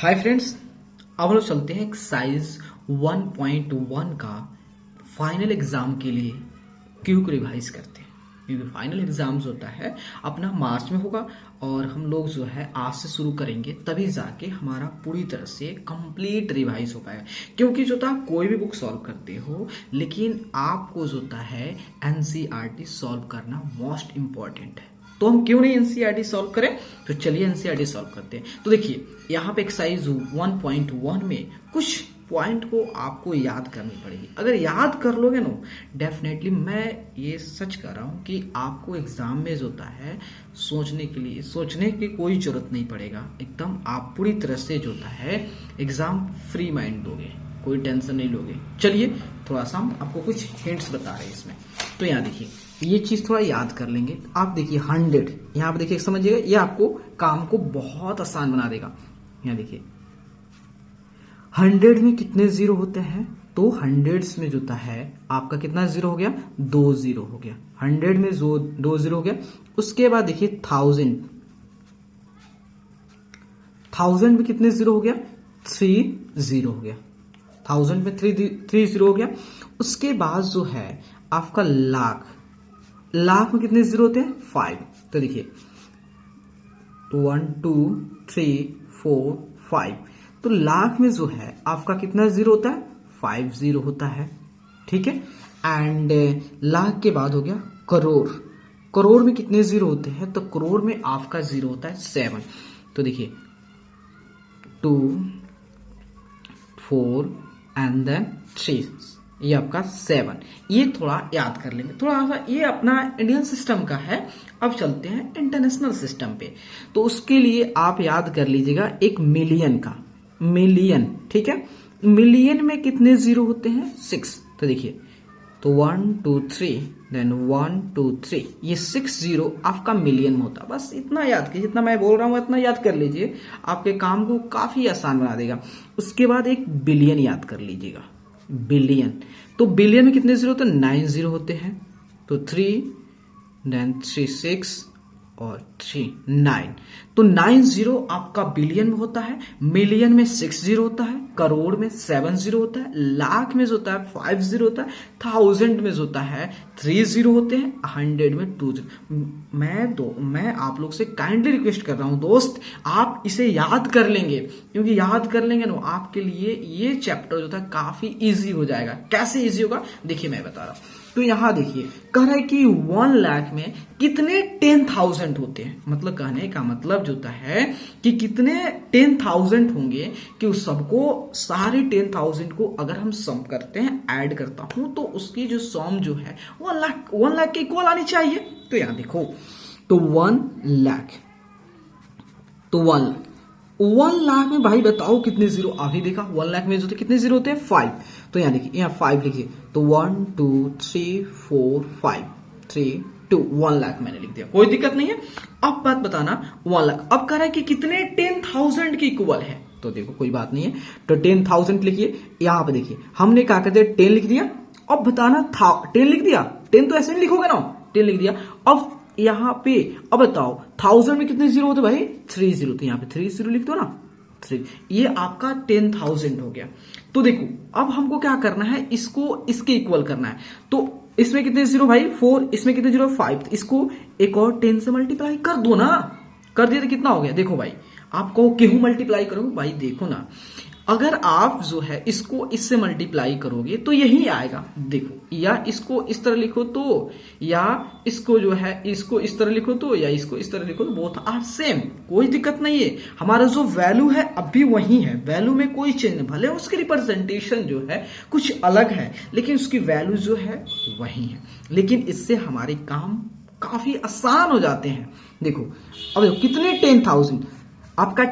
Hi friends, अब हम लोग चलते हैं एक्सरसाइज 1.1 का फाइनल एग्जाम के लिए क्विक रिवाइज करते हैं। क्योंकि फाइनल एग्जाम्स होता है अपना मार्च में होगा और हम लोग जो है आज से शुरू करेंगे, तभी जाके हमारा पूरी तरह से कंप्लीट रिवाइज हो पाएगा। क्योंकि जो था कोई भी बुक सॉल्व करते हो, लेकिन आपको जो होता है एनसीईआरटी सॉल्व करना मोस्ट इंपॉर्टेंट है। तो हम क्यों नहीं एनसीईआरटी सॉल्व करें? तो चलिए एनसीईआरटी सॉल्व करते हैं। तो देखिए यहाँ पे एक्सरसाइज 1.1 में कुछ पॉइंट को आपको याद करनी पड़ेगी। अगर याद कर लोगे ना, डेफिनेटली मैं ये सच कर रहा हूँ कि आपको एग्जाम में जो होता है सोचने की कोई जरूरत नहीं पड़ेगा। एकदम आप पूरी तरह से जो होता है एग्जाम फ्री माइंड दोगे, कोई टेंशन नहीं लोगे। चलिए थोड़ा सा हम आपको कुछ हिंट्स बता रहे हैं इसमें। तो यहाँ देखिए ये चीज थोड़ा याद कर लेंगे। आप देखिए 100, यहाँ पे देखिए समझिएगा, ये आपको काम को बहुत आसान बना देगा। यहाँ देखिए 100 में कितने जीरो होते हैं? तो हंड्रेड्स में जो होता है आपका कितना जीरो हो गया? 2 जीरो हो गया। 100 में 2 जीरो हो गया। उसके बाद देखिए 1000 में कितने जीरो हो गया? 3 जीरो हो गया। 1000 में 3 जीरो हो गया। उसके बाद जो है आपका लाख में कितने जीरो होते हैं? 5। तो देखिए 1 2 3 4 5। तो लाख में जो है आपका कितना जीरो होता है? 5 जीरो होता है। ठीक है। एंड लाख के बाद हो गया करोड़ में कितने जीरो होते हैं? तो करोड़ में आपका जीरो होता है 7। तो देखिए 2 4 एंड देन 3, ये आपका 7। ये थोड़ा याद कर लेंगे। थोड़ा सा ये अपना इंडियन सिस्टम का है। अब चलते हैं इंटरनेशनल सिस्टम पे। तो उसके लिए आप याद कर लीजिएगा एक मिलियन। ठीक है। मिलियन में कितने जीरो होते हैं? 6। तो देखिए तो 1 2 3 देन 1 2 3, ये 6 जीरो आपका मिलियन में होता है। बस इतना याद कीजिए, जितना मैं बोल रहा हूं इतना याद कर लीजिए, आपके काम को काफी आसान बना देगा। उसके बाद एक बिलियन याद कर लीजिएगा, बिलियन। तो बिलियन में कितने जीरो होते हैं? 9 जीरो होते हैं। तो 3 देन 3 6 और 3 9। तो 9 जीरो आपका बिलियन में होता है। मिलियन में 6 जीरो होता है। करोड़ में 7 जीरो होता है। लाख में जो होता है 5 जीरो होता है। 1000 में जो होता है 3 जीरो होते हैं। 100 में 2 जीरो। मैं आप लोग से काइंडली रिक्वेस्ट कर रहा हूं दोस्त, आप इसे याद कर लेंगे। क्योंकि याद कर लेंगे ना, आपके लिए ये चैप्टर जो था काफी इजी हो जाएगा। कैसे इजी होगा देखिए मैं बता रहा हूं। तो यहां देखिए कह रहा है कि 1 लाख में कितने 10,000 होते हैं। मतलब कहने का मतलब जो होता है कि कितने 10,000 होंगे, कि उस सबको सारे 10,000 को अगर हम सम करते हैं, ऐड करता हूं, तो उसकी जो सम जो है 1 लाख के इक्वल आनी चाहिए। तो यहां देखो तो 1 लाख, तो 1 लाख में भाई बताओ कितने जीरो? अभी देखा 1 लाख में जो थे कितने जीरो होते हैं? 5। तो यहाँ देखिए यहाँ 5 लिखिए। तो 1 2 3 4 5 3 2 1 लाख मैंने लिख दिया, कोई दिक्कत नहीं है। अब बात बताना 1 लाख। अब कह रहा है कि कितने 10,000 के इक्वल है। तो देखो कोई बात नहीं है, तो 10,000 लिखिए। यहाँ पे देखिए हमने क्या कर दिया, 10 लिख दिया। अब बताना था 10 लिख दिया, 10 तो ऐसे नहीं लिखोगे ना, 10 लिख दिया। अब यहाँ पे अब बताओ 1000 में कितने जीरो होते भाई? 3 जीरो। तो यहाँ पे 3 जीरो लिख दो ना, 3। ये आपका 10,000 हो गया। तो देखो अब हमको क्या करना है, इसको इसके इक्वल करना है। तो इसमें कितने जीरो भाई? 4। इसमें कितने जीरो? 5। तो इसको एक और 10 से मल्टीप्लाई कर दो ना। कर दिया तो कितना हो गया? देखो भाई, आप कहो क्यों मल्टीप्लाई करो? भाई देखो ना, अगर आप जो है इसको इससे मल्टीप्लाई करोगे तो यही आएगा। देखो, या इसको इस तरह लिखो तो, या इसको जो है इसको इस तरह लिखो तो, या इसको इस तरह लिखो तो, बोथ आर सेम, कोई दिक्कत नहीं है। हमारा जो वैल्यू है अब भी वही है, वैल्यू में कोई चेंज नहीं। भले उसकी रिप्रेजेंटेशन जो है कुछ अलग है, लेकिन उसकी वैल्यू जो है वही है। लेकिन इससे हमारे काम काफी आसान हो जाते हैं। देखो अब देखो कितने 10,000 आपका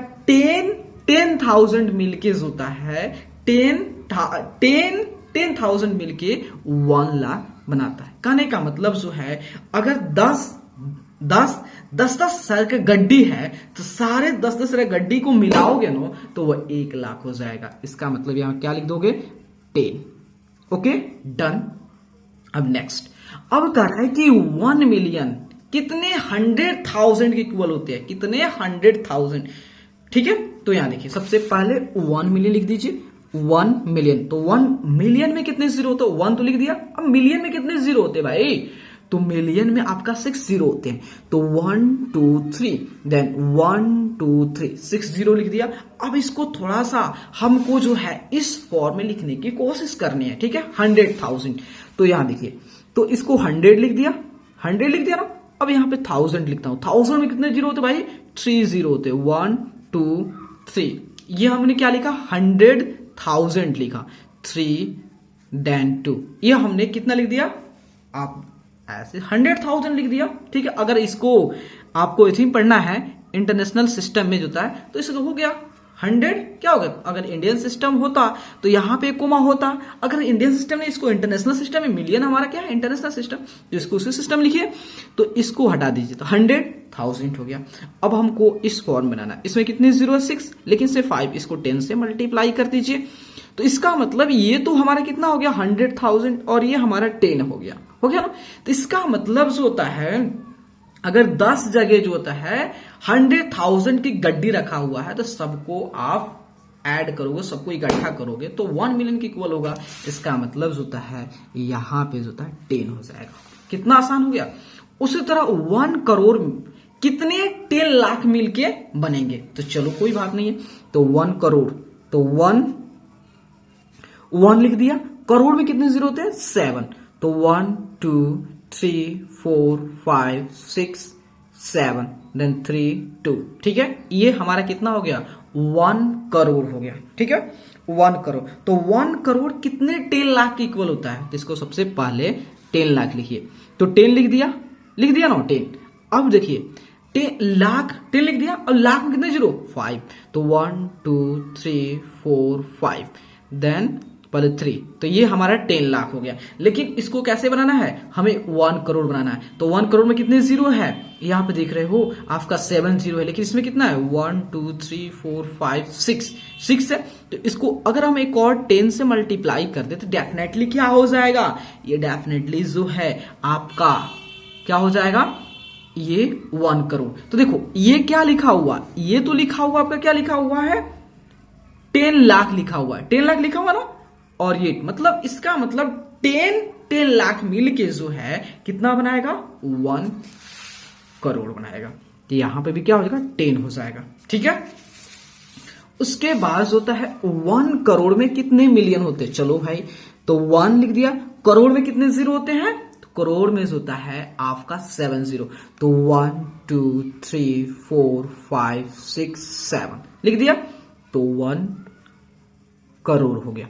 10,000 मिलके होता है 10,000 मिलके 1 लाख बनाता है। कहने का मतलब जो है अगर 10 सर का गड्डी है, तो सारे 10 गड्डी को मिलाओगे ना तो वह 1 लाख हो जाएगा। इसका मतलब यहां क्या लिख दोगे? 10। Okay done. अब नेक्स्ट, अब कह रहा है कि 1 मिलियन कितने 100,000 के इक्वल होते हैं? कितने 100,000? ठीक है, तो यहां देखिए सबसे पहले 1 मिलियन लिख दीजिए, 1 मिलियन। तो 1 मिलियन में कितने जीरो होते हैं, 1 तो लिख दिया। अब मिलियन में कितने जीरो होते हैं भाई, तो मिलियन में आपका 6 जीरो होते हैं। तो 1 2 3 देन 1 2 3 6 जीरो लिख दिया। अब इसको थोड़ा सा हमको जो है इस फॉर्म में लिखने की कोशिश करनी है, ठीक है, 100,000। तो यहां देखिए, तो इसको 100 लिख दिया, 100 लिख दिया ना। अब यहां पे 1000 लिखता हूं, 1000 में कितने जीरो होते भाई, 3 जीरो होते, 1 2 3। ये हमने क्या लिखा, 100,000 लिखा, 3 देन 2, ये हमने कितना लिख दिया, आप ऐसे 100,000 लिख दिया, ठीक है। अगर इसको आपको इसी पढ़ना है इंटरनेशनल सिस्टम में जो होता है, तो इसको हो गया 100, क्या होगा, अगर इंडियन सिस्टम होता तो यहां पे कोमा होता। अगर इंडियन सिस्टम ने इसको इंटरनेशनल सिस्टम में, मिलियन हमारा क्या है इंटरनेशनल सिस्टम, तो इसको उसी सिस्टम लिखिए, तो इसको हटा दीजिए, तो 100,000 हो गया। अब हमको इस फॉर्म बनाना है, इसमें कितने जीरो है, 6, लेकिन से 5, इसको 10 से मल्टीप्लाई कर दीजिए। तो इसका मतलब ये तो हमारा कितना हो गया 100,000 और ये हमारा 10 हो गया ना। तो इसका मतलब जो होता है, अगर 10 जगह जो होता है 100,000 की गड्डी रखा हुआ है, तो सबको आप ऐड करोगे, सबको इकट्ठा करोगे तो 1 मिलियन के इक्वल होगा। इसका मतलब जो होता है यहां पे जो होता है 10 हो जाएगा। कितना आसान हो गया। उसी तरह 1 करोड़ कितने 10 लाख मिलके बनेंगे, तो चलो कोई बात नहीं है। तो 1 करोड़, तो 1 लिख दिया, करोड़ में कितने जीरो होते हैं, 7। तो 1 2 3 4 5 6 7 देन 3 2, ठीक है। ये हमारा कितना हो गया, 1 करोड़ हो गया, ठीक है, 1 करोड़। तो 1 करोड़ कितने 10 लाख के इक्वल होता है, तो इसको सबसे पहले 10 लाख लिखिए। तो 10 लिख दिया ना 10। अब देखिए 10 लाख, 10 लिख दिया, अब लाख में कितने जीरो, 5। तो 1 2 3 4 5 देन पहले 3, तो ये हमारा 10 लाख हो गया। लेकिन इसको कैसे बनाना है, हमें 1 करोड़ बनाना है। तो 1 करोड़ में कितने जीरो है, यहां पे देख रहे हो आपका 7 जीरो है, लेकिन इसमें कितना है 1 2 3 4 5 6 है। तो इसको अगर हम एक और 10 से मल्टीप्लाई कर दे तो डेफिनेटली क्या हो जाएगा, ये डेफिनेटली जो है आपका क्या हो जाएगा, ये 1 करोड़। तो देखो ये क्या लिखा हुआ, ये तो लिखा हुआ आपका क्या लिखा हुआ है, 10 लाख लिखा हुआ है, 10 लाख लिखा हुआ ना। और ये मतलब इसका मतलब 10 लाख मिल के जो है कितना बनाएगा, 1 करोड़ बनाएगा। तो यहां पे भी क्या हो जाएगा, 10 हो जाएगा, ठीक है। उसके बाद होता है 1 करोड़ में कितने मिलियन होते हैं, चलो भाई, तो 1 लिख दिया, करोड़ में कितने जीरो होते हैं, तो करोड़ में होता है आपका 7 जीरो। तो 1 2 3 4 5 6 7 लिख दिया, तो 1 करोड़ हो गया।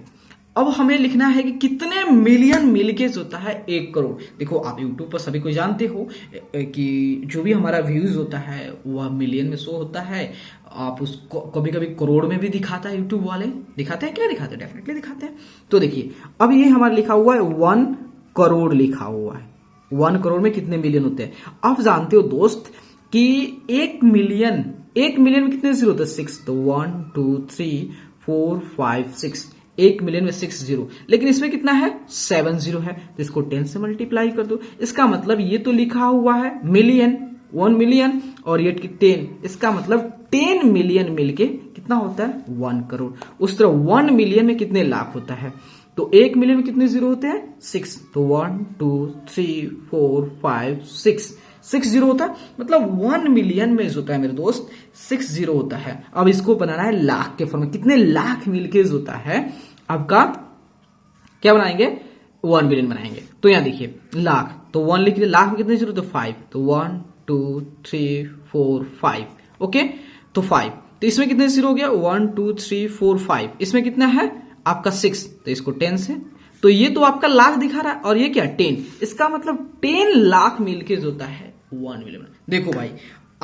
अब हमें लिखना है कि कितने मिलियन मिलके होता है 1 करोड़। देखो आप YouTube पर सभी को जानते हो कि जो भी हमारा व्यूज होता है वह मिलियन में शो होता है। आप उसको कभी कभी करोड़ में भी दिखाता है, YouTube वाले दिखाते हैं, क्या दिखाते हैं, डेफिनेटली दिखाते हैं। तो देखिए अब ये हमारा लिखा हुआ है 1 करोड़ लिखा हुआ है, 1 करोड़ में कितने मिलियन होते हैं। आप जानते हो दोस्त कि 1 मिलियन में कितने जीरो होते हैं, 6। तो 1 2 3 4 5 6, 1 मिलियन में 6 जीरो, लेकिन इसमें कितना है 7 जीरो है, तो इसको 10 से मल्टीप्लाई कर दो। इसका मतलब ये तो लिखा हुआ है मिलियन, 1 मिलियन और ये 10, इसका मतलब 10 मिलियन मिलके कितना होता है 1 करोड़। उस तरह 1 मिलियन में कितने लाख होता है, तो 1 मिलियन में कितने जीरो होते हैं 6। तो 1 2 3 4 5 6 जीरो होता है, मतलब 1 मिलियन में होता है मेरे दोस्त 6 जीरो होता है। अब इसको बनाना है लाख के फॉर्म में, कितने लाख मिलके होता है आपका, क्या बनाएंगे 1 मिलियन बनाएंगे। तो यहां देखिए लाख, तो 1 लिख लिया, लाख में कितने जीरो, तो 5। तो 1 2 3 4 5, ओके, तो 5। तो इसमें कितने जीरो हो गया 1 2 3 4 5, इसमें कितना है आपका 6, तो इसको 10 से, तो ये तो आपका लाख दिखा रहा है और ये क्या 10, इसका मतलब 10 लाख मिलके होता है 1 मिलियन। देखो भाई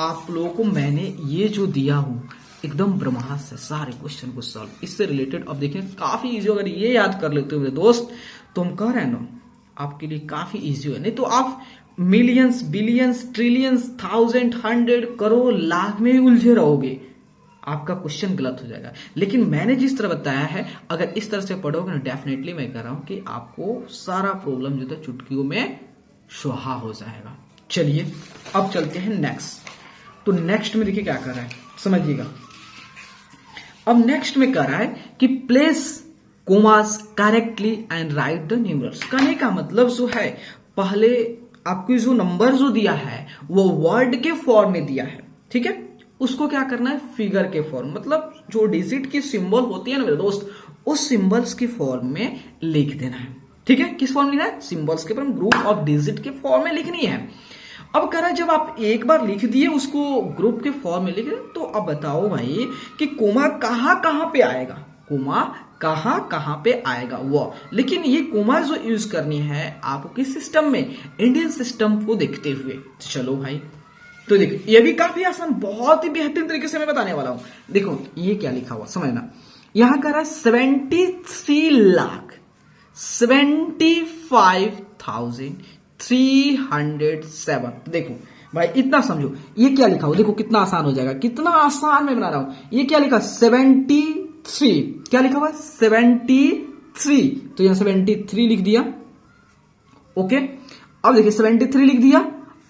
आप लोगों को मैंने ये जो दिया हूं एकदम ब्रह्मास्त्र से सारे क्वेश्चन को सॉल्व, इससे रिलेटेड अब देखिए काफी इजी। अगर ये याद कर लेते हो मेरे दोस्त तो हम कह रहे हैं ना आपके लिए काफी इजी है। नहीं तो आप millions billions trillions 1000 100 crore lakh में ही उलझे रहोगे, आपका क्वेश्चन गलत हो जाएगा। लेकिन मैंने जिस तरह बताया है अगर इस तरह से पढ़ोगे ना डेफिनेटली मैं कह रहा हूं कि आपको सारा प्रॉब्लम जो था चुटकियों में सुहा हो जाएगा। चलिए अब चलते हैं नेक्स्ट। तो नेक्स्ट में देखिए क्या कर रहा है समझिएगा। अब नेक्स्ट में कह रहा है कि place commas correctly and write the numerals. कहने का मतलब जो है, पहले आपको जो नंबर जो दिया है वो वर्ड के फॉर्म में दिया है, ठीक है, उसको क्या करना है फिगर के फॉर्म, मतलब जो डिजिट की सिंबल होती है ना मेरे दोस्त, उस सिंबल्स के फॉर्म में लिख देना है, ठीक है। किस फॉर्म लिखना है? सिंबल्स के फॉर्म, ग्रुप ऑफ डिजिट के फॉर्म में लिखनी है। अब कह रहा है जब आप एक बार लिख दिए उसको ग्रुप के फॉर्म में लिख दिए, तो अब बताओ भाई कि कोमा कहां कहां पे आएगा, कोमा कहां कहां पे आएगा वो। लेकिन ये कोमा जो यूज करनी है आपको किस सिस्टम में, इंडियन सिस्टम को देखते हुए। चलो भाई, तो देखो ये भी काफी आसान, बहुत ही बेहतरीन तरीके से मैं बताने वाला हूं। देखो ये क्या लिखा हुआ समझना, यहां कह रहा है 73,75,307। देखो भाई इतना समझो, ये क्या लिखा हुआ, देखो कितना आसान हो जाएगा, कितना आसान मैं बना रहा हूं। ये क्या लिखा, 73, क्या लिखा हुआ 73, तो यहां 73 लिख दिया, ओके। अब देखिए 73 लिख दिया।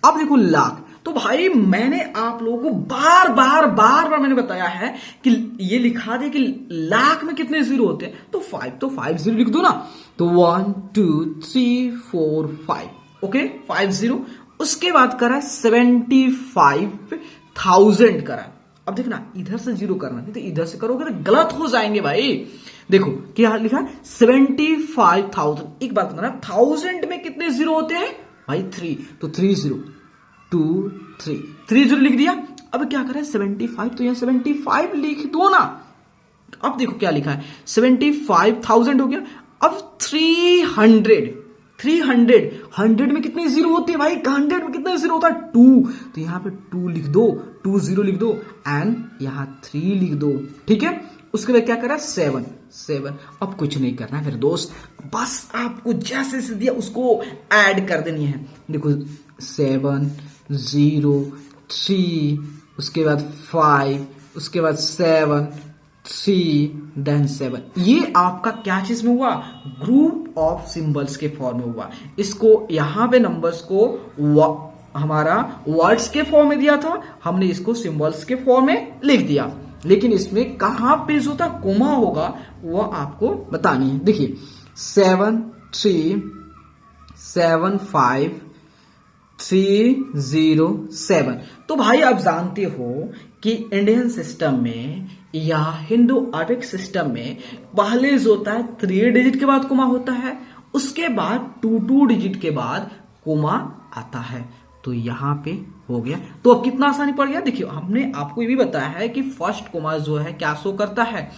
अब देखो लाख, तो भाई मैंने आप लोगों को बार बार मैंने बताया है कि ये लिखा दे कि लाख में कितने जीरो होते हैं, तो 5 जीरो लिख दो ना, तो 1 2 3 4 5, ओके 5 जीरो। उसके बाद करा 75,000 करा। अब देखना इधर से जीरो करना, नहीं तो इधर से करोगे तो गलत हो जाएंगे भाई। देखो क्या लिखा है 75,000। एक बात बताना, 1000 में कितने जीरो होते हैं भाई 3, तो 3 0 2 3 3 0 लिख दिया। अब क्या करें 75, तो यहां 75 लिख दो ना। अब देखो क्या लिखा है 75,000 हो गया। अब 300 में कितने जीरो होते हैं भाई, 100 में कितने जीरो होता है 2, तो यहां पे 2 लिख दो, 2 0 लिख दो एंड यहां 3 लिख दो, ठीक है। उसके बाद क्या करा 7। अब कुछ नहीं करना है मेरे दोस्त, बस आपको जैसे से दिया उसको ऐड कर देनी है। देखो 7 0 3, उसके बाद 5, उसके बाद 7 3 देन 7। ये आपका क्या चीज में हुआ, ग्रुप ऑफ सिंबल्स के फॉर्म में हुआ। इसको यहां पे नंबर्स को हमारा वर्ड्स के फॉर्म में दिया था, हमने इसको सिंबल्स के फॉर्म में लिख दिया। लेकिन इसमें कहां पे जो था कोमा होगा वो आपको बतानी है। देखिए 7 3 7 5 3 0 7। तो भाई आप जानते हो कि इंडियन सिस्टम में या हिंदू अरबिक सिस्टम में पहले जो होता है 3 डिजिट के बाद कोमा होता है, उसके बाद 2 डिजिट के बाद कोमा आता है। तो यहां पे हो गया, तो अब कितना आसानी पड़ गया। देखिए हमने आपको ये भी बताया है कि फर्स्ट कोमा जो है क्या शो करता है,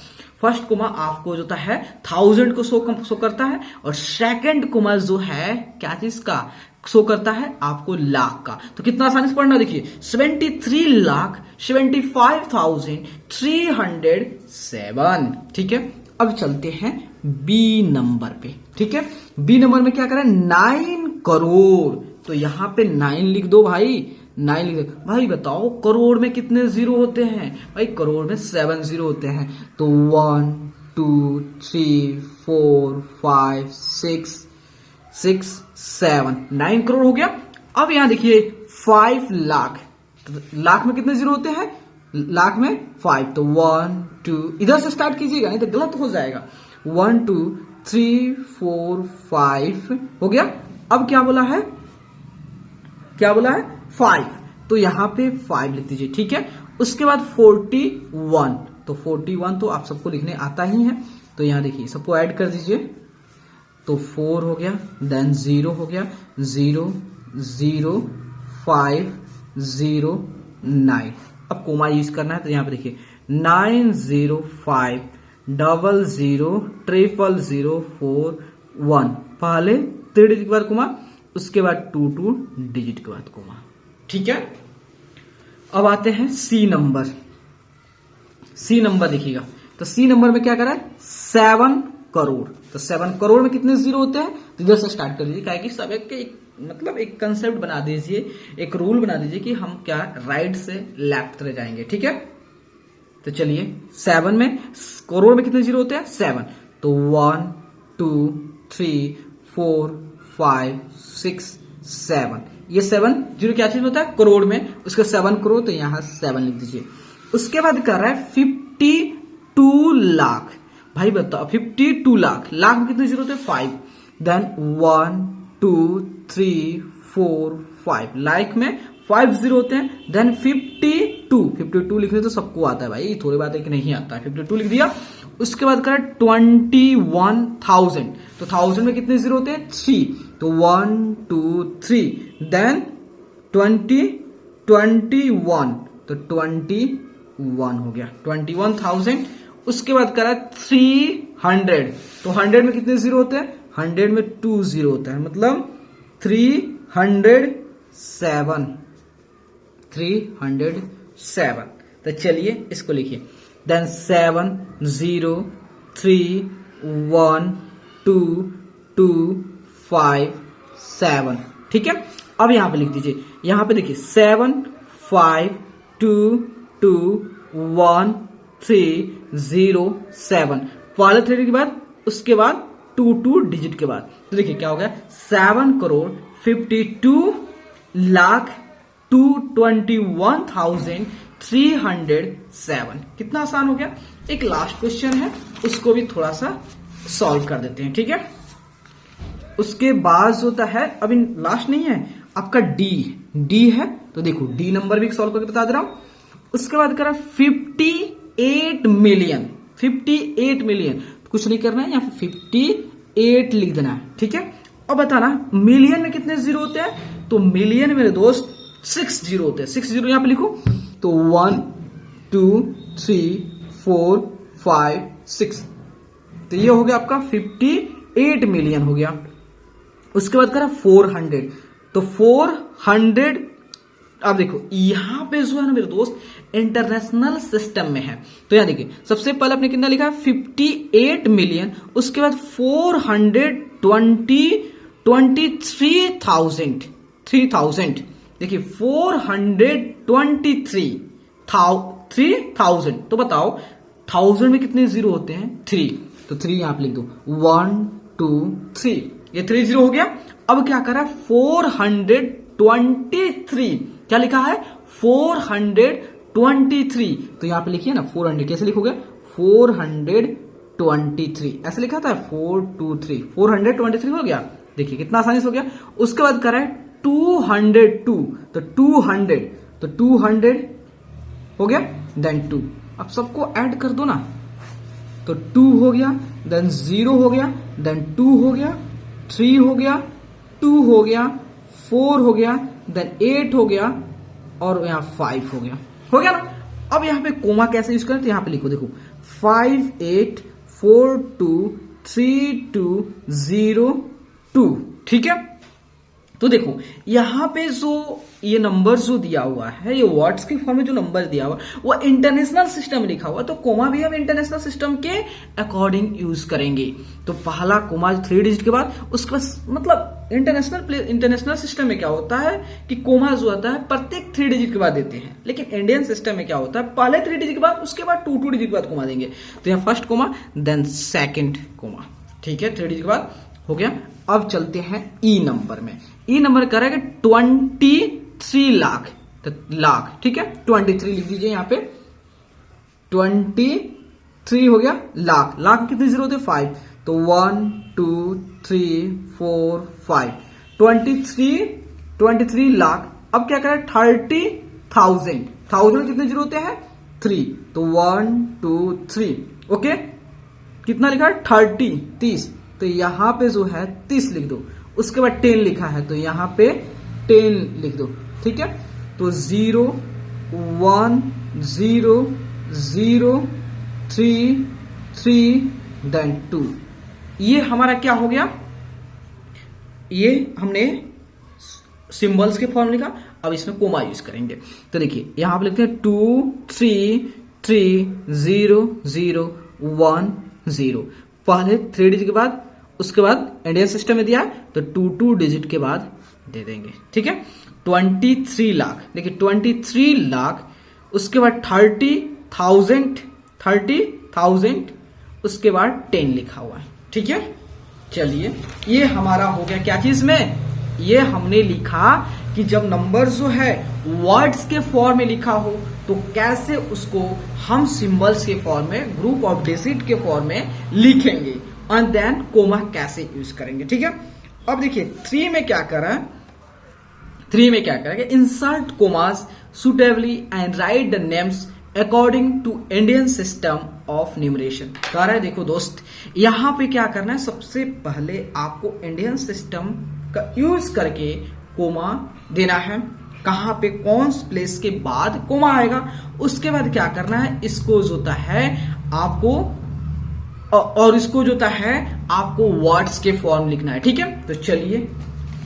फर्स्ट कोमा आपको जो है 1000 को शो करता है, और सेकंड कोमा जो है क्या चीज का शो करता है आपको लाख का। तो कितना आसानी से पढ़ना, देखिए 73,75,307, ठीक है। अब चलते हैं बी नंबर पे, ठीक है। बी नंबर में क्या करें 9 करोड़, तो यहां पे 9 लिख दो भाई, 9 लिख दो भाई। बताओ करोड़ में कितने जीरो होते हैं भाई, करोड़ में 7 जीरो होते हैं। तो 1 2 3 4 5 6 7 9 करोड़ हो गया। अब यहां देखिए 5 लाख, तो लाख में कितने जीरो होते हैं, लाख में 5, तो 1 2, इधर से स्टार्ट कीजिएगा नहीं तो गलत हो जाएगा। 1 2 3 4 5 हो गया। अब क्या बोला है 5, तो यहां पे 5 लिख दीजिए, ठीक है। उसके बाद 41, तो 41 तो आप सबको लिखने आता ही है, तो यहां देखिए सबको ऐड कर दीजिए, तो 4 हो गया, देन 0 हो गया, 0 0 5 0 9। अब कोमा यूज करना है, तो यहां पे देखिए 9 0 5 0 0 0 0 4 1, पहले 3 डिजिट के बाद कोमा, उसके बाद 2 डिजिट के बाद कोमा, ठीक है। अब आते हैं सी नंबर। सी नंबर देखिएगा, तो सी नंबर में क्या करा है 7 करोड़, तो 7 करोड़ में कितने जीरो होते हैं, तो इधर से स्टार्ट कर दीजिए, क्या कि सब एक मतलब एक कंसेप्ट बना दीजिए, एक रूल बना दीजिए कि हम क्या राइट से लेफ्ट तरह जाएंगे, ठीक है। तो चलिए 7 में करोड़ में कितने जीरो होते हैं 7, तो 1 2 3 4 5 6 7, ये 7 जीरो क्या चीज होता है करोड़ में, उसका 7 करोड़, तो यहां 7 लिख दीजिए। उसके बाद कर रहा है 52 लाख। भाई बताओ 52 लाख, लाख में कितने जीरो होते हैं 5, देन 1 2 3 4 5, लाख में 5 जीरो होते हैं, देन 52 लिखने तो सबको आता है भाई, थोड़ी बात है कि नहीं आता है। 52 लिख दिया। उसके बाद करें 21,000, तो 1000 में कितने जीरो होते हैं 3, तो 1 2 3, देन 21, तो 21 हो गया 21,000। उसके बाद करा 300, तो 100 में कितने जीरो होते हैं 100 में 2 जीरो होता है, मतलब 307। तो चलिए इसको लिखिए, देन 7 0 3 1 2 2 5 7, ठीक है। अब यहां पे लिख दीजिए, यहां पे देखिए 7 5 2 2 1 3 0 7, पहले 3 के बाद उसके बाद 2 डिजिट के बाद, तो देखिए क्या हो गया 7,52,221,307। कितना आसान हो गया। एक लास्ट क्वेश्चन है, उसको भी थोड़ा सा सॉल्व कर देते हैं, ठीक है। उसके बाद जो होता है, अभी लास्ट नहीं है आपका डी है, तो देखो डी नंबर भी सॉल्व करके बता दे रहा हूं। उसके बाद करा 58 मिलियन, तो कुछ नहीं करना है, यहाँ पे 58 लिख देना है, ठीक है। अब बताना मिलियन में कितने जीरो होते हैं, तो मिलियन मेरे दोस्त 6 जीरो होते हैं, 6 जीरो यहां पे लिखो, तो 1 2 3 4 5 6, तो ये हो गया आपका 58 मिलियन हो गया। उसके बाद करा 400, तो 400, अब देखो यहां पे जो है ना मेरे दोस्त इंटरनेशनल सिस्टम में है, तो यहां देखिए सबसे पहले आपने कितना लिखा 58 मिलियन, उसके बाद 423,000, देखिए 423,000, तो बताओ 1000 में कितने जीरो होते हैं 3, तो 3 यहां पे लिख दो, 1 2 3, ये 3 जीरो हो गया। अब क्या करा 423, क्या लिखा है 423, तो यहां पे लिखिए ना 400, कैसे लिखोगे 423, ऐसे लिखा था 423, 423 हो गया। देखिए कितना आसानी से हो गया। उसके बाद करा 202, तो 200 हो गया, देन 2, अब सबको ऐड कर दो ना, तो 2 हो गया, देन 0 हो गया, देन 2 हो गया, 3 हो गया, 2 हो गया, 4 हो गया, देन 8 हो गया, और यहां 5 हो गया ना। अब यहां पे कोमा कैसे यूज करें, तो यहां पे लिखो, देखो 5 8 4 2 3 2 0 2, ठीक है। तो देखो यहां पे जो ये नंबर जो दिया हुआ है, ये वर्ड्स के फॉर्म में जो नंबर दिया हुआ वो इंटरनेशनल सिस्टम में लिखा हुआ, तो कोमा भी हम इंटरनेशनल सिस्टम के अकॉर्डिंग यूज करेंगे। तो पहला कोमा 3 डिजिट के बाद, उसके बाद मतलब इंटरनेशनल सिस्टम में क्या होता है कि कोमा जो होता है प्रत्येक 3 डिजिट के बाद देते हैं, लेकिन इंडियन सिस्टम में क्या होता है पहले 3 डिजिट के बाद, उसके बाद 2 डिजिट के बाद कोमा देंगे। तो यहाँ first comma, then second comma, ठीक है, 3 डिजिट के बाद हो गया। अब चलते हैं ई नंबर में। ई नंबर करेगा 23 लाख, तो लाख, ठीक है, 23 लिख दीजिए यहाँ पे, 23 हो गया लाख। लाख कितने जीरो होते 5, तो 1 2 3 4 5, 23 लाख। अब क्या करें 30,000, 1000 में कितने जीरो होते हैं 3, तो 1 2 3, ओके। कितना लिखा है 30, तो यहां पे जो है 30 लिख दो। उसके बाद 10 लिखा है, तो यहां पे 10 लिख दो, ठीक है। तो 0 1 0 0 3 3 देन 2, ये हमारा क्या हो गया, ये हमने सिंबल्स के फॉर्म लिखा। अब इसमें कोमा यूज करेंगे, तो देखिए यहां पे लिखते हैं 2 3 3 0 0 1 0, पहले 3 डिजिट के बाद, उसके बाद इंडियन सिस्टम में दिया तो 2 डिजिट के बाद दे देंगे, ठीक है। 23 लाख, देखिए 23 लाख, उसके बाद 30,000, उसके बाद 10 लिखा हुआ है, ठीक है। चलिए ये हमारा हो गया क्या चीज में, ये हमने लिखा कि जब नंबर जो है वर्ड्स के फॉर्म में लिखा हो तो कैसे उसको हम सिंबल्स के फॉर्म में, ग्रुप ऑफ डिजिट के फॉर्म में लिखेंगे, एंड देन कोमा कैसे यूज करेंगे। ठीक है, अब देखिए 3 में क्या कर रहा है, 3 में क्या करेंगे, insert commas suitably and write the names according to Indian system of numeration. कह रहा है देखो दोस्त, यहां पे क्या करना है, सबसे पहले आपको इंडियन सिस्टम का यूज करके कोमा देना है। कहां पे, कौन प्लेस के बाद कोमा आएगा, उसके बाद क्या करना है, इसको जो होता है आपको, और इसको जो होता है आपको वर्ड्स के फॉर्म लिखना है। ठीक है, तो चलिए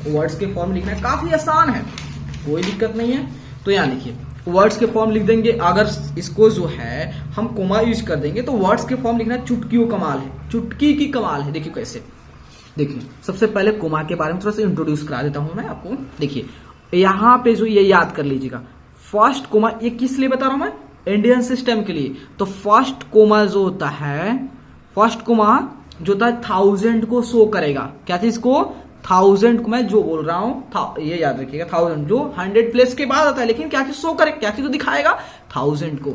वर्ड्स के फॉर्म लिखना है, काफी आसान है, कोई दिक्कत नहीं है। तो यहां लिखिए वर्ड्स के फॉर्म लिख देंगे। अगर इसको जो है हम कोमा यूज कर देंगे तो वर्ड्स के फॉर्म लिखना चुटकियों कमाल है, चुटकी की कमाल है। देखिए कैसे, देखिए सबसे पहले कोमा के बारे में थोड़ा सा इंट्रोड्यूस करा देता हूं मैं आपको। देखिए यहां पे जो ये याद कर लीजिएगा, फर्स्ट कोमा, ये किस लिए बता रहा हूं मैं, इंडियन सिस्टम के लिए। तो फर्स्ट कोमा जो होता है, फर्स्ट कोमा जो होता है 1000 को शो करेगा। क्या चीज को, 1000 को, मैं जो बोल रहा हूं ये याद रखिएगा, 1000 जो 100 प्लेस के बाद आता है, लेकिन क्या चीज शो करे, क्या चीज तो दिखाएगा, 1000 को।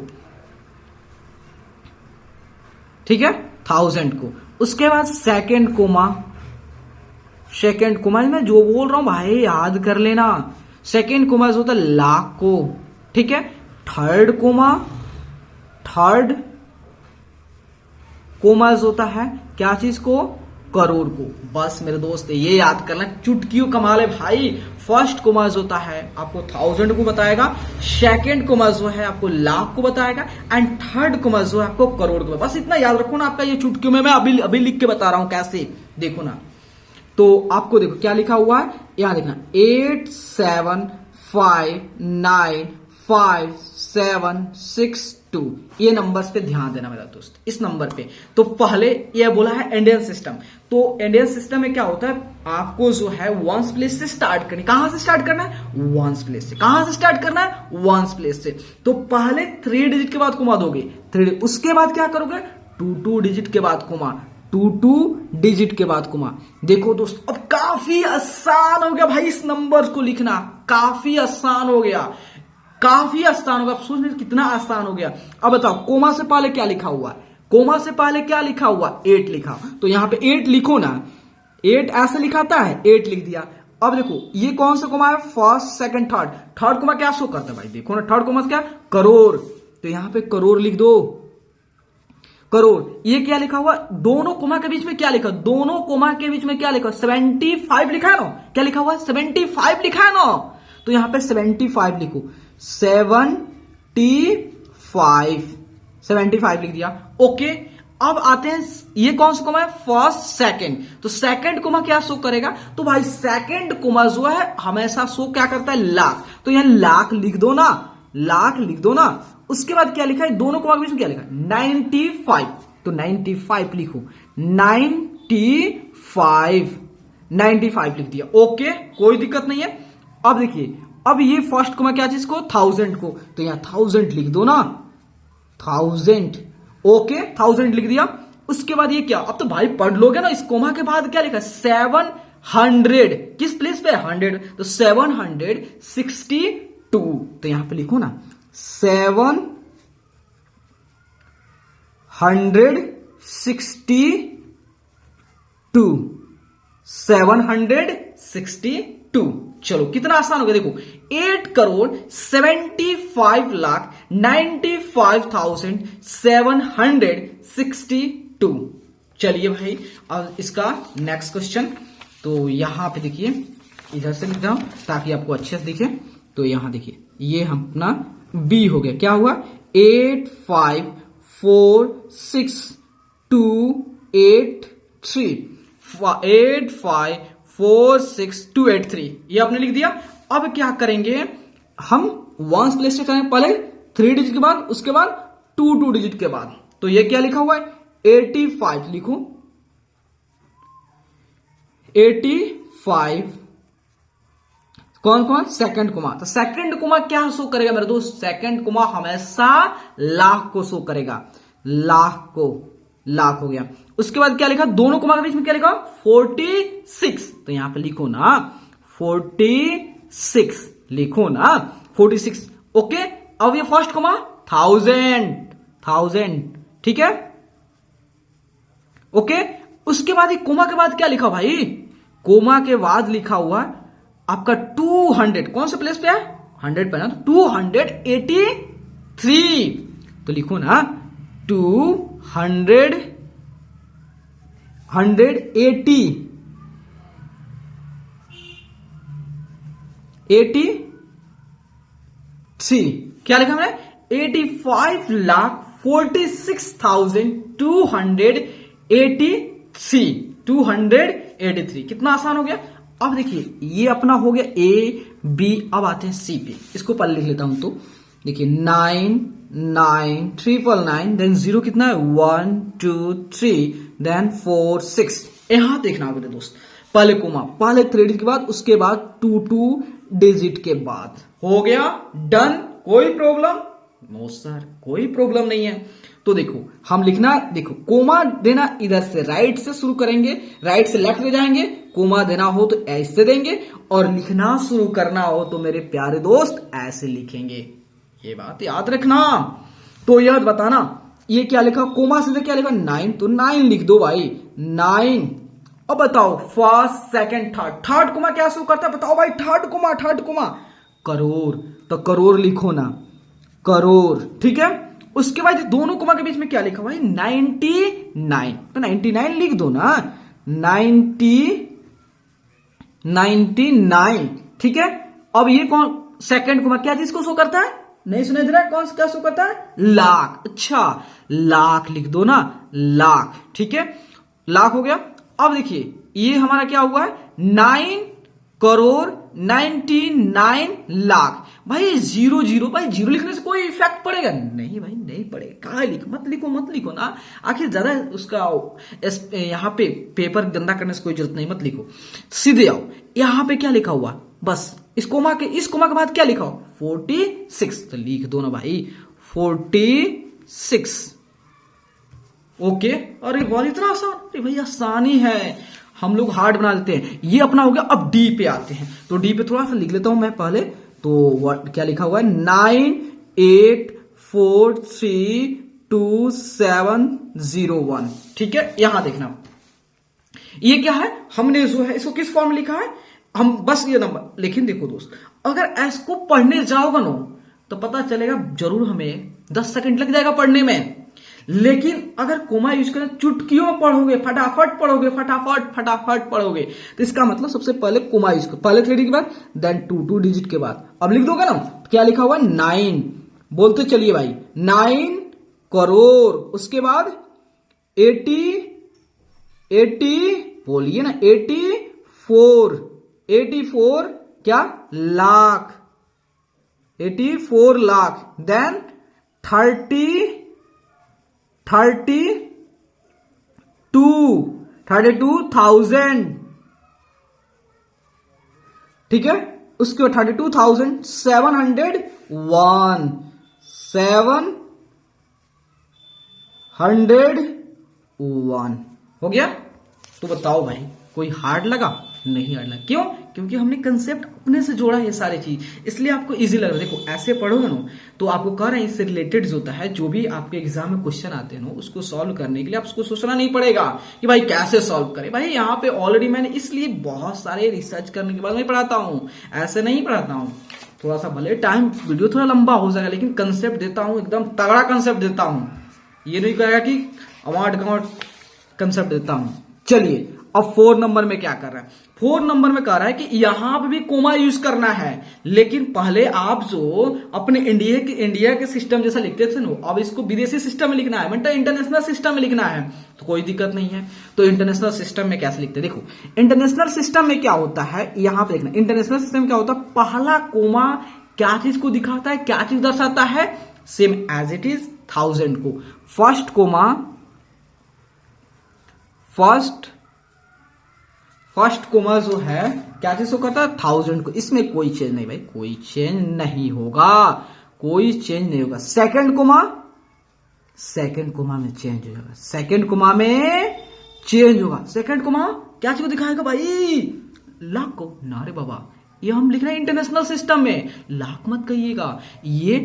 ठीक है, 1000 को। उसके बाद सेकंड कोमा, सेकंड कोमा मैं जो बोल रहा हूं भाई याद कर लेना, सेकंड कोमा जो होता है लाख को। ठीक है, थर्ड कोमा, थर्ड कोमा जो होता है क्या चीज को, करोड़ को। बस मेरे दोस्त ये याद करना, चुटकियों कमाल है भाई। फर्स्ट कोमा जो होता है आपको 1000 को बताएगा, सेकंड कोमा जो है आपको लाख को बताएगा, एंड थर्ड कोमा जो है आपको करोड़ को। बस इतना याद रखो ना, आपका ये चुटकियों में मैं अभी लिख के बता रहा हूं कैसे, देखो ना। तो आपको देखो क्या लिखा हुआ है, यहां देखना 8 7 5 9 5 7 6 2, ये नंबर्स पे ध्यान देना मेरा दोस्त, इस नंबर पे। तो पहले ये बोला है इंडियन सिस्टम, तो इंडियन सिस्टम में क्या होता है, आपको जो है वंस प्लेस से स्टार्ट करनी। कहां से स्टार्ट करना है, वंस प्लेस से। कहां से स्टार्ट करना है, वंस प्लेस से। तो पहले 3 डिजिट के बाद कोमा दोगे, 3, उसके बाद क्या करोगे, 2 डिजिट के बाद कोमा, 2 डिजिट के बाद कोमा। देखो दोस्त अब काफी आसान हो गया भाई, इस नंबर को लिखना काफी आसान हो गया, काफी आसान होगा। आप सोच रहे कितना आसान हो गया। अब बताओ कोमा से पहले क्या लिखा हुआ है, कोमा से पहले क्या लिखा हुआ, 8 लिखा, तो यहां पे 8 लिखो ना, 8 ऐसे लिखाता है, 8 लिख दिया। अब देखो ये कौन सा कोमा है, first second third, third comma क्या शो करता है भाई, देखो ना थर्ड कोमा क्या, करोड़, तो यहां पे करोड़ लिख दो, करोड़। ये क्या लिखा हुआ, दोनों कोमा के बीच में क्या लिखा, दोनों कोमा के बीच में क्या लिखा, 75 लिखा है ना, क्या लिखा हुआ, 75 लिखा है ना, तो यहां पे 75 लिखो, 75 लिख दिया। ओके, अब आते हैं, ये कौन सा कोमा है, फर्स्ट सेकंड, तो सेकंड कोमा क्या शो करेगा, तो भाई सेकंड कोमा जो है हमेशा शो क्या करता है, लाख, तो यहां लाख लिख दो ना, लाख लिख दो ना। उसके बाद क्या लिखा है, दोनों कोमा के बीच में क्या लिखा, 95, तो 95 लिखो, 95 लिख दिया। ओके, कोई दिक्कत नहीं है। अब देखिए, अब ये फर्स्ट कोमा क्या चीज को, 1000 को, तो यहां 1000 लिख दो ना, 1000। ओके, 1000 लिख दिया। उसके बाद ये क्या, अब तो भाई पढ़ लोगे ना, इस कोमा के बाद क्या लिखा, 700, किस प्लेस पे, 100, तो 762, तो यहां पे लिखो ना 762। चलो कितना आसान हो गया, देखो 8,75,95,762। चलिए भाई अब इसका नेक्स्ट क्वेश्चन, तो यहां पे देखिए, इधर से लिख रहा हूं ताकि आपको अच्छे से दिखे। तो यहां देखिए ये हम अपना बी हो गया, क्या हुआ, 8,5,4,6,2,8,3 ये आपने लिख दिया। अब क्या करेंगे हम, वंस प्लेस से करेंगे, पहले 3 डिजिट के बाद, उसके बाद 2 डिजिट के बाद। तो ये क्या लिखा हुआ है, 85 लिखो, 85 कौन कौन, सेकंड कोमा, तो सेकंड कोमा क्या शो करेगा मेरे दोस्त, सेकंड कोमा हमेशा लाख को शो करेगा, लाख को, लाख हो गया। उसके बाद क्या लिखा, दोनों कोमा के बीच में क्या लिखा, 46, तो यहां पे लिखो ना 46 लिखो ना 46। ओके, अब ये फर्स्ट कोमा 1000, ठीक है, ओके। उसके बाद ये कोमा के बाद क्या लिखा भाई, कोमा के बाद लिखा हुआ आपका 200, कौन से प्लेस पे है, 100 पे ना, तो 283, तो लिखो ना 280 83, क्या लिखा हमने, 85,46,283, कितना आसान हो गया। अब देखिए ये अपना हो गया ए बी, अब आते हैं सी पे, इसको पहले लिख लेता हूं, तो देखिए 9,9,9,999, देन 0 कितना है 1 2 3, देन 4 6, यहां देखना मेरे दोस्त, पहले कोमा, पहले 3 डिजिट के बाद, उसके बाद 2 डिजिट के बाद, हो गया डन, कोई प्रॉब्लम नो सर, कोई प्रॉब्लम नहीं है। तो देखो हम लिखना, देखो कोमा देना इधर से राइट से शुरू करेंगे, राइट से लेफ्ट में जाएंगे, कोमा देना हो तो ऐसे देंगे, और लिखना शुरू करना हो तो मेरे प्यारे दोस्त ऐसे लिखेंगे, ये बात याद रखना। तो याद बताना ये क्या लिखा, कोमा से क्या लिखा 9, तो 9 लिख दो भाई 9। अब बताओ फर्स्ट सेकंड थर्ड कोमा क्या शुरू करता है, बताओ भाई, थर्ड कोमा करोड़, तो करोड़ लिखो ना, करोड़, ठीक है। उसके बाद दोनों कोमा के बीच में क्या लिखा भाई 99, तो 99 लिख दो ना, 99, ठीक है। अब ये कौन सेकंड कोमा क्या चीज को शो करता है, नहीं सुना दे रहा है, कौन क्या शो करता है, लाख, अच्छा लाख लिख दो ना, लाख, ठीक है, लाख हो गया। अब देखिए ये हमारा क्या हुआ है 9,99,00,000, भाई 0 भाई, 0 लिखने से कोई इफेक्ट पड़ेगा नहीं भाई, नहीं पड़ेगा, कहा लिखो, मत लिखो ना, आखिर ज्यादा उसका यहां पे पेपर गंदा करने से कोई जरूरत नहीं, मत लिखो, सीधे आओ, यहां पे क्या लिखा हुआ, बस इस कोमा के बाद क्या लिखा हो 46, तो लिख दो ना भाई 46, ओके। अरे बहुत इतना आसान, अरे भाई आसानी है, हम लोग हार्ड बना देते हैं। ये अपना हो गया, अब डी पे आते हैं, तो डी पे थोड़ा सा लिख लेता हूं मैं पहले, तो क्या लिखा हुआ है 9,8,4,3,2,7,0,1, ठीक है। यहां देखना ये क्या है, हमने जो है इसको किस फॉर्म में लिखा है, हम बस ये नंबर, लेकिन देखो दोस्त अगर एस को पढ़ने जाओगे ना तो पता चलेगा जरूर हमें 10 सेकंड लग जाएगा पढ़ने में, लेकिन अगर कोमा यूज करें चुटकियों में पढ़ोगे, फटाफट पढ़ोगे, तो इसका मतलब सबसे पहले कोमा यूज करो, पहले 3 डिजिट के बाद, देन 2 डिजिट के बाद, अब लिख दोगे ना, क्या लिखा हुआ 9, बोलते चलिए भाई 9 करोड़, उसके बाद 80 बोलिए ना 84 क्या लाख, 84 लाख, देन 32,000, ठीक है। उसके बाद 32,701 हो गया। तो बताओ भाई कोई हार्ड लगा, नहीं हार्ड लगा, क्यों, क्योंकि हमने कंसेप्ट अपने से जोड़ा है ये सारी चीज, इसलिए आपको इजी लग रहा है। देखो ऐसे पढ़ोगे ना तो आपको कह रहे हैं इससे रिलेटेड जो होता है, जो भी आपके एग्जाम में क्वेश्चन आते हैं ना उसको सॉल्व करने के लिए आपको सोचना नहीं पड़ेगा कि भाई कैसे सॉल्व करें। भाई यहाँ पे ऑलरेडी मैंने इसलिए बहुत सारे रिसर्च करने के बाद मैं पढ़ाता हूँ, ऐसे नहीं पढ़ाता हूँ। थोड़ा सा भले टाइम वीडियो थोड़ा लंबा हो जाएगा, लेकिन कंसेप्ट देता हूँ, एकदम तगड़ा कंसेप्ट देता हूँ, ये नहीं कहेगा कि अवार्ड कंसेप्ट देता हूँ। चलिए अब 4 नंबर में क्या कर रहा है, 4 नंबर में कह रहा है कि यहां पे भी कोमा यूज करना है, लेकिन पहले आप जो अपने इंडिया के सिस्टम जैसा लिखते थे ना, अब इसको विदेशी सिस्टम में लिखना है, मतलब इंटरनेशनल सिस्टम में लिखना है, तो कोई दिक्कत नहीं है। तो इंटरनेशनल सिस्टम में कैसे लिखते हैं, देखो इंटरनेशनल सिस्टम में क्या होता है, यहां पे देखना इंटरनेशनल सिस्टम में क्या होता है, पहला कोमा क्या चीज को दिखाता है, क्या चीज दर्शाता है, सेम एज इट इज 1000 को। फर्स्ट कोमा जो है क्या चीज को करता है 1000 को, इसमें कोई चेंज नहीं भाई, कोई चेंज नहीं होगा, कोई चेंज नहीं होगा। सेकंड कोमा में चेंज हो जाएगा, सेकंड कोमा में चेंज होगा। सेकंड कोमा क्या चीज को दिखाएगा भाई, लाख को, ना रे बाबा ये हम लिख रहे हैं इंटरनेशनल सिस्टम में, लाख मत कहिएगा, ये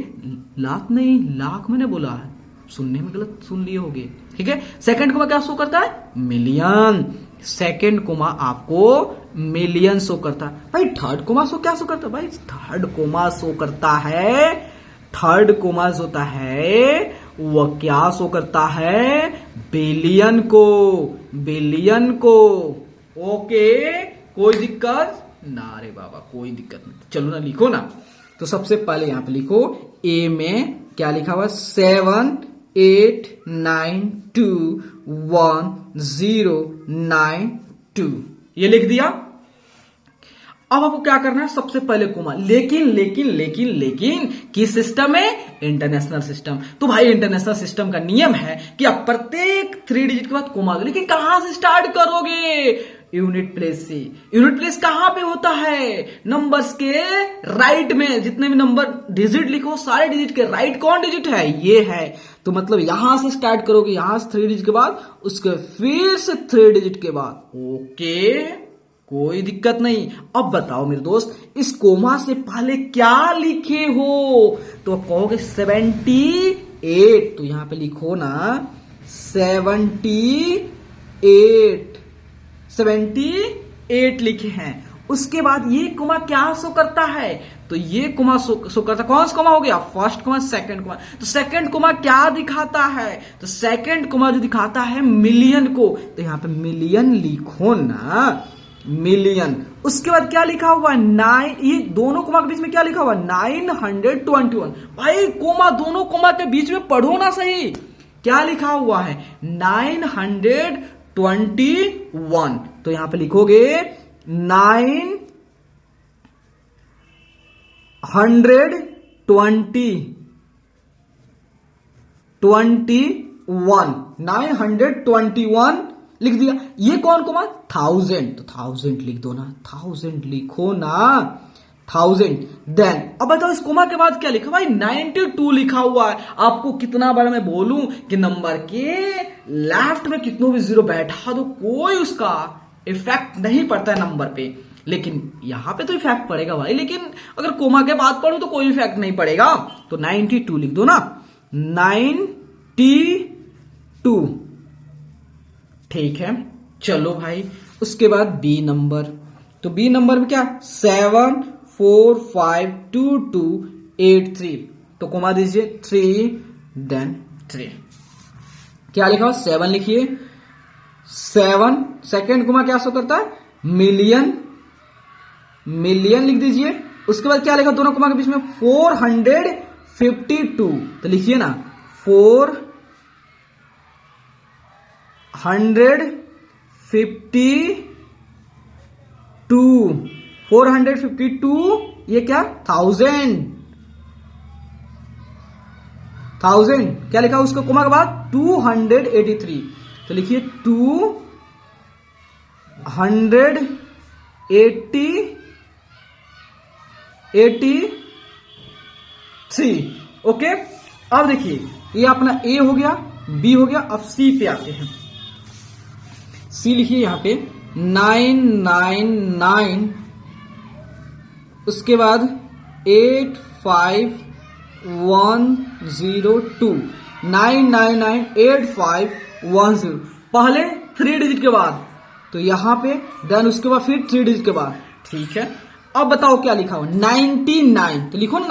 लाख नहीं लाख मैंने बोला है, सुनने में गलत सुन लिए होगे, ठीक है। सेकंड कोमा क्या शो करता है, मिलियन, सेकंड कोमा आपको मिलियन शो करता है। भाई थर्ड कोमा शो क्या शो करता है, भाई थर्ड कोमा शो करता है, थर्ड कोमा होता है वह क्या शो करता है, बिलियन को, बिलियन को, ओके कोई दिक्कत ना रे बाबा, कोई दिक्कत नहीं, चलो ना लिखो ना। तो सबसे पहले यहां पे लिखो, ए में क्या लिखा हुआ, 789210992, ये लिख दिया। अब आपको क्या करना है, सबसे पहले कोमा, लेकिन लेकिन लेकिन लेकिन किस सिस्टम है, इंटरनेशनल सिस्टम। तो भाई इंटरनेशनल सिस्टम का नियम है कि आप प्रत्येक 3 डिजिट के बाद कोमा दो, लेकिन कहां से स्टार्ट करोगे, यूनिट प्लेस से। यूनिट प्लेस कहां पे होता है, नंबर्स के राइट में, जितने भी नंबर डिजिट लिखो सारे डिजिट के राइट कौन डिजिट है, ये है। तो मतलब यहां से स्टार्ट करोगे, यहां से 3 डिजिट के बाद, उसके फिर से 3 डिजिट के बाद, ओके कोई दिक्कत नहीं। अब बताओ मेरे दोस्त, इस कोमा से पहले क्या लिखे हो, तो कहोगे 78, तो यहां पे लिखो ना 78 लिखे हैं। उसके बाद ये कोमा क्या शो करता है, तो ये कोमा शो करता, कौन सा कोमा हो गया, फर्स्ट कोमा सेकंड कोमा। तो सेकंड कोमा क्या दिखाता है, तो सेकंड कोमा जो दिखाता है मिलियन को, तो यहां पे मिलियन लिखो ना, मिलियन। उसके बाद क्या लिखा हुआ, 9, ये दोनों कोमा के बीच में क्या लिखा हुआ, 921। भाई कोमा, दोनों कोमा के बीच में पढ़ो ना सही, क्या लिखा हुआ है, 921। तो यहां पे लिखोगे 921 लिख दिया। ये कौन कोमा, 1000, तो 1000 लिख दो ना, 1000 लिखो ना, 1000। देन अब बताओ इस कोमा के बाद क्या लिखा, भाई 92 लिखा हुआ है। आपको कितना बार मैं बोलूं कि नंबर के लेफ्ट में कितनों भी जीरो बैठा दो, कोई उसका इफेक्ट नहीं पड़ता है नंबर पे, लेकिन यहां पे तो इफेक्ट पड़ेगा भाई, लेकिन अगर कोमा के बाद पढ़ो तो कोई इफेक्ट नहीं पड़ेगा। तो 92 लिख दो ना, 92, ठीक है। चलो भाई उसके बाद बी नंबर, तो बी नंबर में क्या, 7452283, तो कोमा दीजिए 3 देन 3, क्या लिखा हुआ, 7 लिखिए, 7 सेकेंड कोमा क्या शो करता है, मिलियन, मिलियन लिख दीजिए। उसके बाद क्या लिखा दोनों कोमा के बीच में, 452, तो लिखिए ना 452, ये क्या, 1000 क्या लिखा उसको कोमा के बाद, 283, तो लिखिए 283, ओके। अब देखिए ये अपना ए हो गया, बी हो गया, अब सी पे आते हैं। सी लिखिए यहां पे 999, उसके बाद 85102, 9998510, पहले 3 डिजिट के बाद, तो यहां पे देन उसके बाद फिर 3 डिजिट के बाद, ठीक है। अब बताओ क्या लिखा हुआ, 99, तो लिखो ना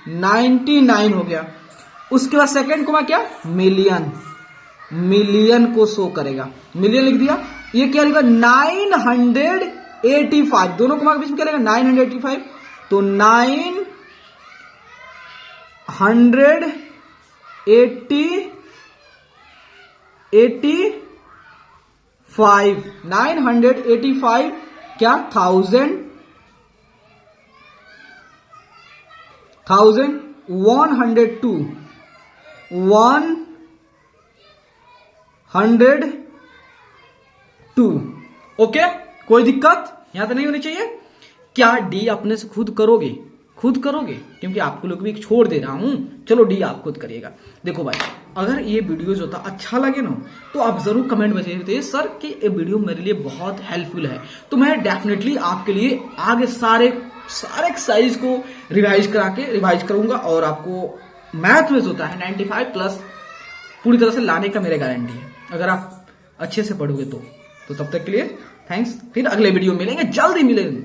99 हो गया। उसके बाद सेकंड कोमा क्या, मिलियन, मिलियन को शो करेगा, मिलियन लिख दिया। ये क्या लिखा, 985, दोनों कोमा के बीच में क्या लिखा, 985, तो 985, 985 क्या, 1000, 102, 102, ओके। कोई दिक्कत यहां तो नहीं होनी चाहिए। क्या डी अपने से खुद करोगे, खुद करोगे, क्योंकि आपको लोग भी छोड़ दे रहा हूं। चलो डी आप खुद करिएगा। देखो भाई, अगर ये वीडियो जो था अच्छा लगे ना, तो आप जरूर कमेंट में बताइए सर कि ये वीडियो मेरे लिए बहुत हेल्पफुल है। तो मैं डेफिनेटली आपके लिए आगे सारे एक्सरसाइज को रिवाइज करूंगा, और आपको मैथ में जो होता है 95+ पूरी तरह से लाने का मेरा गारंटी है, अगर आप अच्छे से पढ़ोगे तो तब तक के लिए थैंक्स। फिर अगले वीडियो मिलेंगे, जल्दी मिलेंगे।